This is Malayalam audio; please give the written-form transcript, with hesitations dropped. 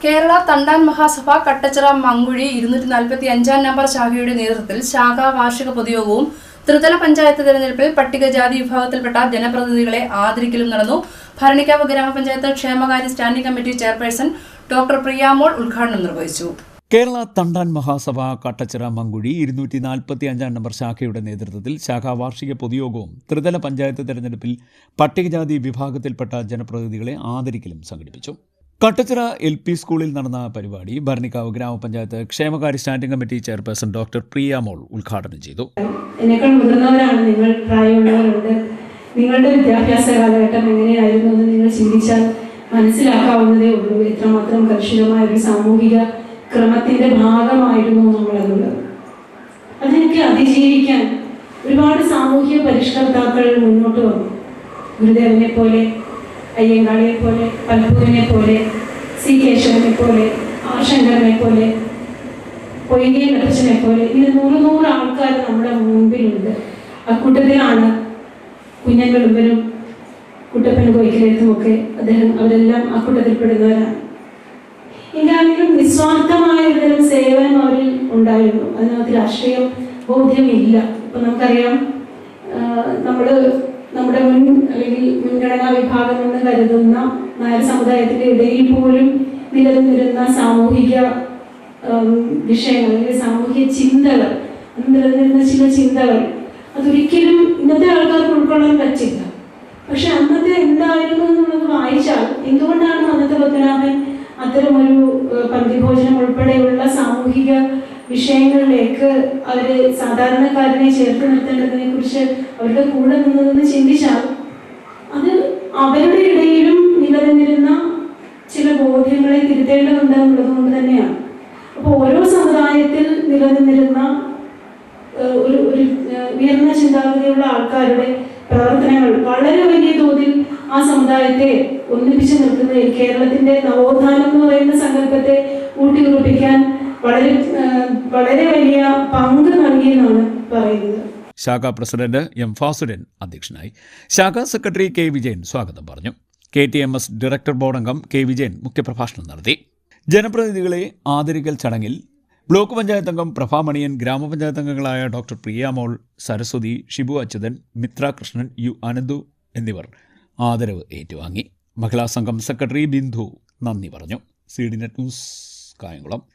കേരള തണ്ടാൻ മഹാസഭ കട്ടച്ചിറ മങ്കുഴി 245 നമ്പർ ശാഖയുടെ നേതൃത്വത്തിൽ ശാഖാ വാർഷിക പൊതുയോഗവും ത്രിതല പഞ്ചായത്ത് തെരഞ്ഞെടുപ്പിൽ പട്ടികജാതി വിഭാഗത്തിൽപ്പെട്ട ജനപ്രതിനിധികളെ ആദരിക്കലും നടന്നു. ഭരണിക്കാവ് ഗ്രാമപഞ്ചായത്ത് ക്ഷേമകാര്യ standing committee chairperson doctor Priyamol ഉദ്ഘാടനം നിർവഹിച്ചു. കേരള തണ്ടാൻ മഹാസഭ കട്ടച്ചിറ മങ്കുഴി 245 നമ്പർ ശാഖയുടെ നേതൃത്വത്തിൽ ശാഖാ വാർഷിക പൊതുയോഗവും ത്രിതല പഞ്ചായത്ത് തെരഞ്ഞെടുപ്പിൽ പട്ടികജാതി വിഭാഗത്തിൽപ്പെട്ട ജനപ്രതിനിധികളെ ആദരിക്കലും സംഘടിപ്പിച്ചു. കട്ടച്ചിറ LP സ്കൂളിൽ നടന്ന പരിപാടി ഭരണിക്കാവ് ഗ്രാമപഞ്ചായത്ത് ക്ഷേമകാര്യ standing committee chairperson doctor Priyamol ഉദ്ഘാടനം ചെയ്തു. എന്നേക്കാൾ മുതിർന്നവരാണ് നിങ്ങൾ, പ്രായമുള്ളവരുണ്ട്. നിങ്ങളുടെ വിദ്യാഭ്യാസ കാലഘട്ടം എങ്ങനെയായിരുന്നു എന്ന് നിങ്ങൾ ചിന്തിച്ചാൽ മനസ്സിലാക്കാവുന്നതേ ഉള്ളൂ. എത്രമാത്രം കർശനമായ ഒരു സാമൂഹിക ക്രമത്തിന്റെ ഭാഗമായിരുന്നു നമ്മളെന്നുള്ളത്. അതിനൊക്കെ അതിജീവിക്കാൻ ഒരുപാട് സാമൂഹിക പരിഷ്കർത്താക്കൾ മുന്നോട്ട് വന്നു. ഗുരുദേവനെ പോലെ, അയ്യങ്കാളിയെ പോലെ, പൽപ്പുവിനെ പോലെ, C കേശവനെ പോലെ, ശങ്കരനെ പോലെ, പൊയ്കെ ലക്ഷനെ പോലെ, ഇങ്ങനെ 100 ആൾക്കാർ നമ്മുടെ മുൻപിലുണ്ട്. അക്കൂട്ടത്തിലാണ് കുഞ്ഞൻ വെളുമ്പനും കുട്ടപ്പൻ കോയിക്കലെത്തും ഒക്കെ. അവരെല്ലാം അക്കൂട്ടത്തിൽപ്പെടുന്നവരാണ്. എങ്കിലും നിസ്വാർത്ഥമായ ഒരുതരം സേവനം അവരിൽ ഉണ്ടായിരുന്നു. അതിനകത്ത് രാഷ്ട്രീയ ബോധ്യമില്ല. ഇപ്പൊ നമുക്കറിയാം, നമ്മുടെ മുൻഗണനാ വിഭാഗം എന്ന് കരുതുന്ന നായർ സമുദായത്തിന്റെ ഇടയിൽ പോലും നിലനിന്നിരുന്ന സാമൂഹിക വിഷയങ്ങൾ, അല്ലെങ്കിൽ സാമൂഹിക ചിന്തകൾ, നിലനിന്നിരുന്ന ചില ചിന്തകൾ അതൊരിക്കലും ഇന്നത്തെ ആൾക്കാർക്ക് ഉൾക്കൊള്ളാൻ പറ്റില്ല. പക്ഷെ അന്നത്തെ എന്തായിരുന്നു എന്നുള്ളത് വായിച്ചാൽ എന്തുകൊണ്ടാണ് അന്നത്തെ പത്മനാഭൻ അത്തരമൊരു പന്തിഭോജനം ഉൾപ്പെടെയുള്ള സാമൂഹിക വിഷയങ്ങളിലേക്ക് അവര് സാധാരണക്കാരനെ ചേർത്ത് നിർത്തേണ്ടതിനെ കുറിച്ച് അവരുടെ കൂടെ നിന്നതെന്ന് ചിന്തിച്ചാൽ അത് അവരുടെ ഇടയിലും നിലനിന്നിരുന്ന ചില ബോധ്യങ്ങളെ തിരുത്തേണ്ടതുണ്ട് എന്നുള്ളത് കൊണ്ട് തന്നെയാണ്. അപ്പോൾ ഓരോ സമുദായത്തിൽ നിലനിന്നിരുന്ന ഒരു ഉയർന്ന ചിന്താഗതിയുള്ള ആൾക്കാരുടെ പ്രവർത്തനങ്ങൾ വളരെ വലിയ തോതിൽ ആ സമുദായത്തെ ഒന്നിപ്പിച്ചു നിർത്തുന്നതിൽ, കേരളത്തിന്റെ നവോത്ഥാനം എന്ന് പറയുന്ന സങ്കല്പത്തെ ഊട്ടിയുറപ്പിക്കാൻ വളരെ വലിയ പങ്ക് നൽകിയെന്നാണ് പറയുന്നത്. ശാഖാ പ്രസിഡന്റ് M. ഫാസുരൻ അധ്യക്ഷനായി. ശാഖാ സെക്രട്ടറി K. വിജയൻ സ്വാഗതം പറഞ്ഞു. KTMS ഡയറക്ടർ ബോർഡ് അംഗം K. വിജയൻ മുഖ്യപ്രഭാഷണം നടത്തി. ജനപ്രതിനിധികളെ ആദരിക്കൽ ചടങ്ങിൽ ബ്ലോക്ക് പഞ്ചായത്ത് അംഗം പ്രഭാമണിയൻ, ഗ്രാമപഞ്ചായത്ത് അംഗങ്ങളായ ഡോക്ടർ പ്രിയാമോൾ, സരസ്വതി, ഷിബു അച്യുതൻ, മിത്ര കൃഷ്ണൻ, U. അനന്തു എന്നിവർ ആദരവ് ഏറ്റുവാങ്ങി. മഹിളാ സംഘം സെക്രട്ടറി ബിന്ദു നന്ദി പറഞ്ഞു. CDNet news, Kayamkulam.